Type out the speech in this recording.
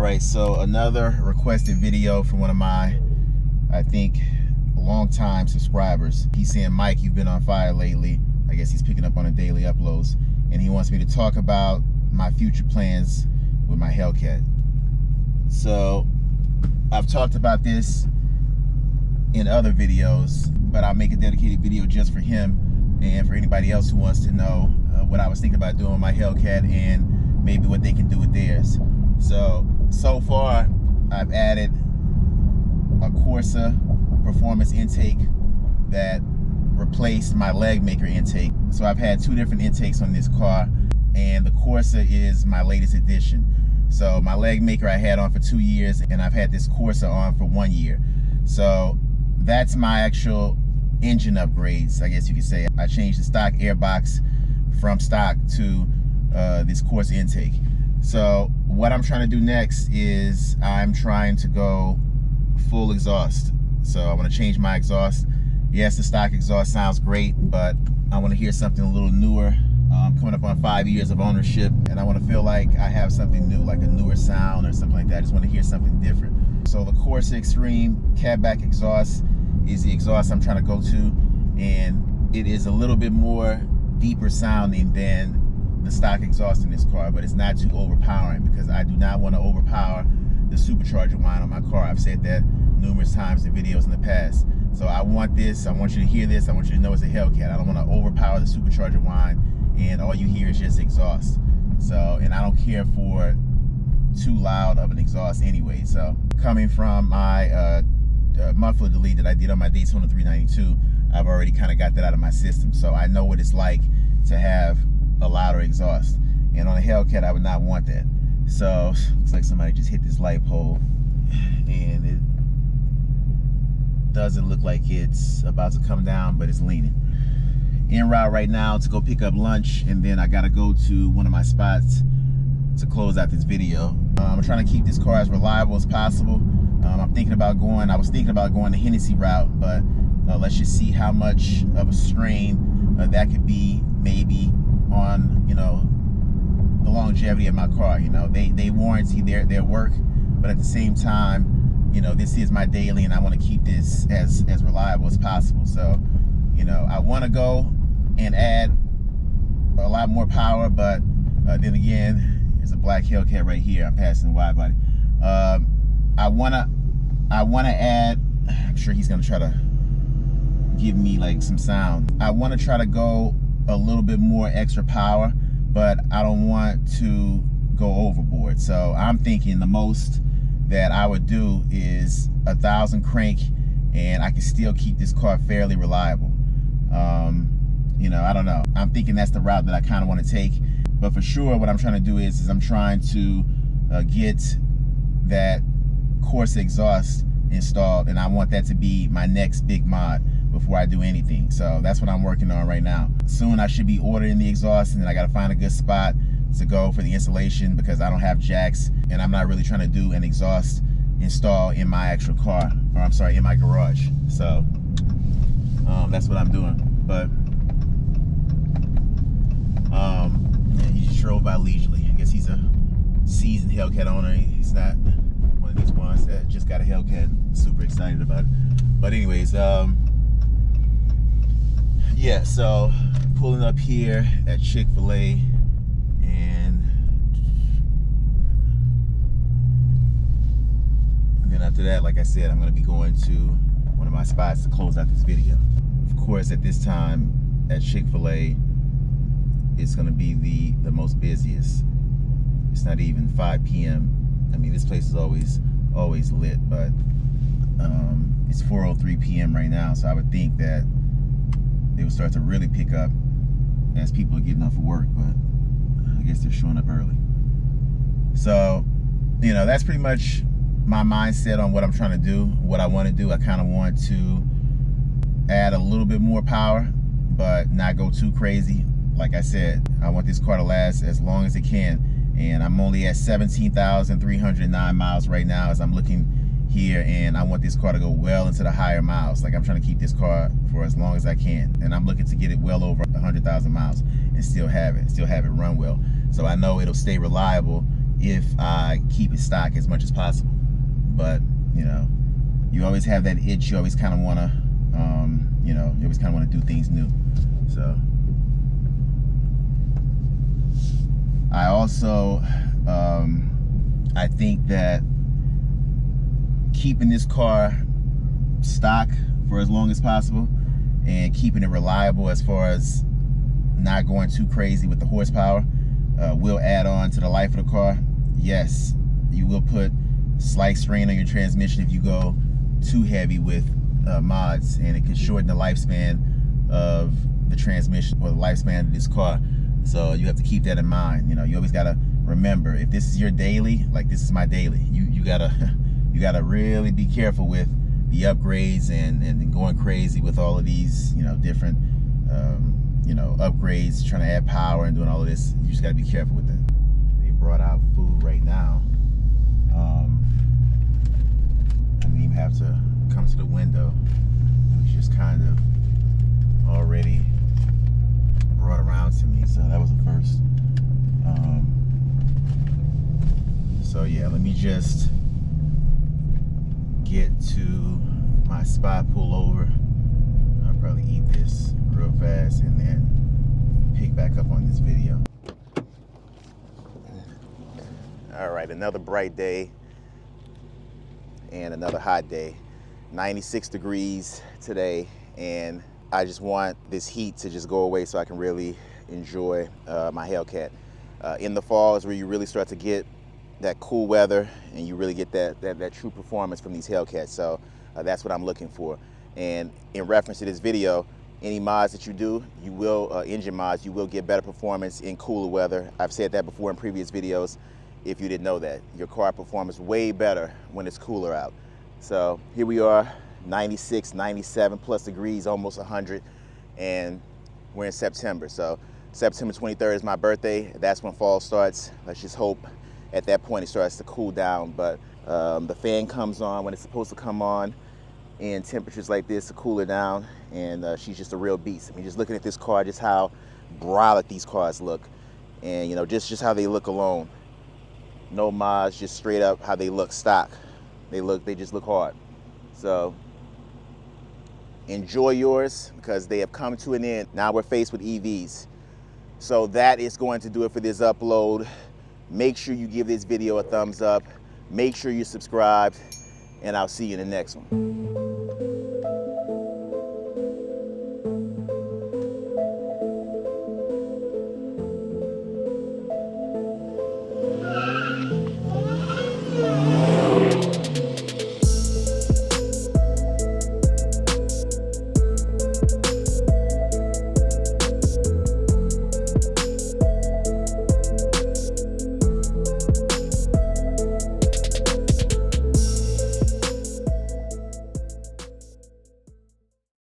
right, so another requested video from one of my, I think, longtime subscribers. He's saying, Mike, you've been on fire lately. I guess he's picking up on the daily uploads, and he wants me to talk about my future plans with my Hellcat. So I've talked about this in other videos, but I'll make a dedicated video just for him and for anybody else who wants to know what I was thinking about doing with my Hellcat and maybe what they can do with theirs. So far, I've added a Corsa performance intake that replaced my leg maker intake. So I've had two different intakes on this car, and the Corsa is my latest addition. So my leg maker I had on for 2 years, and I've had this Corsa on for 1 year. So that's my actual engine upgrades, I guess you could say. I changed the stock airbox from stock to this Corsa intake. So what I'm trying to do next is I'm trying to go full exhaust. So I want to change my exhaust. Yes, the stock exhaust sounds great, but I want to hear something a little newer. I'm coming up on 5 years of ownership, and I want to feel like I have something new, like a newer sound or something like that. I just want to hear something different. So the Corsa Extreme catback exhaust is the exhaust I'm trying to go to, and it is a little bit more deeper sounding than the stock exhaust in this car, but it's not too overpowering because I do not want to overpower the supercharger whine on my car. I've said that numerous times in videos in the past. So I want this, I want you to hear this, I want you to know it's a Hellcat. I don't want to overpower the supercharger whine and all you hear is just exhaust. So, and I don't care for too loud of an exhaust anyway. So coming from my muffler delete that I did on my Daytona 392, I've already kind of got that out of my system. So I know what it's like to have a louder exhaust, and on a Hellcat I would not want that. So looks like somebody just hit this light pole, and it doesn't look like it's about to come down, but it's leaning. En route right now to go pick up lunch, and then I gotta go to one of my spots to close out this video. I'm trying to keep this car as reliable as possible. I was thinking about going the Hennessy route, but let's just see how much of a strain that could be maybe on, you know, the longevity of my car. You know, they warranty their work, but at the same time, you know, this is my daily, and I want to keep this as reliable as possible. So, you know, I want to go and add a lot more power, but then again, there's a black Hellcat right here. I'm passing the wide body. I wanna add. I'm sure he's gonna try to give me like some sound. I want to try to go a little bit more extra power, but I don't want to go overboard. So I'm thinking the most that I would do is 1,000 crank, and I can still keep this car fairly reliable. You know, I don't know. I'm thinking that's the route that I kind of want to take. But for sure, what I'm trying to do is I'm trying to get that Corsa exhaust installed, and I want that to be my next big mod before I do anything. So that's what I'm working on right now. Soon I should be ordering the exhaust, and then I got to find a good spot to go for the installation because I don't have jacks, and I'm not really trying to do an exhaust install in my actual car, or I'm sorry, in my garage. So that's what I'm doing. But yeah, he just drove by leisurely. I guess he's a seasoned Hellcat owner. He's not one of these ones that just got a Hellcat, super excited about it. But anyways, yeah, so pulling up here at Chick-fil-A, and then after that, like I said, I'm going to be going to one of my spots to close out this video. Of course, at this time at Chick-fil-A, it's going to be the most busiest. It's not even 5 p.m. I mean, this place is always lit, but it's 4:03 p.m. right now, so I would think that they would start to really pick up as people are getting off of work, but I guess they're showing up early. So, you know, that's pretty much my mindset on what I'm trying to do, what I want to do. I kind of want to add a little bit more power, but not go too crazy. Like I said, I want this car to last as long as it can, and I'm only at 17,309 miles right now as I'm looking here, and I want this car to go well into the higher miles. Like, I'm trying to keep this car for as long as I can, and I'm looking to get it well over 100,000 miles and still have it run well. So I know it'll stay reliable if I keep it stock as much as possible. But you know, you always have that itch. You always kind of want to, you know, you always kind of want to do things new. So I also, I think that keeping this car stock for as long as possible and keeping it reliable as far as not going too crazy with the horsepower will add on to the life of the car. Yes, you will put slight strain on your transmission if you go too heavy with mods, and it can shorten the lifespan of the transmission or the lifespan of this car. So you have to keep that in mind. You know, you always gotta remember, if this is your daily, like this is my daily, you gotta you gotta really be careful with the upgrades and going crazy with all of these, you know, different you know, upgrades, trying to add power and doing all of this. You just gotta be careful with it. They brought out food right now. I didn't even have to come to the window. It was just kind of already brought around to me, so that was a first. So yeah, let me just get to my spot, pull over. I'll probably eat this real fast and then pick back up on this video. All right, another bright day and another hot day. 96 degrees today, and I just want this heat to just go away so I can really enjoy my Hellcat. In the fall is where you really start to get that cool weather and you really get that true performance from these Hellcats. So that's what I'm looking for. And in reference to this video, any mods that you do, you will, engine mods, you will get better performance in cooler weather. I've said that before in previous videos. If you didn't know that, your car performs way better when it's cooler out. So here we are, 96, 97 plus degrees, almost 100, and we're in September. So September 23rd is my birthday. That's when fall starts. Let's just hope at that point it starts to cool down. But the fan comes on when it's supposed to come on in temperatures like this to cool her down, and she's just a real beast. I mean, just looking at this car, just how brolic these cars look, and you know, just how they look alone. No mods, just straight up how they look stock. They just look hard. So enjoy yours, because they have come to an end. Now we're faced with EVs. So that is going to do it for this upload. Make sure you give this video a thumbs up. Make sure you're subscribed, and I'll see you in the next one.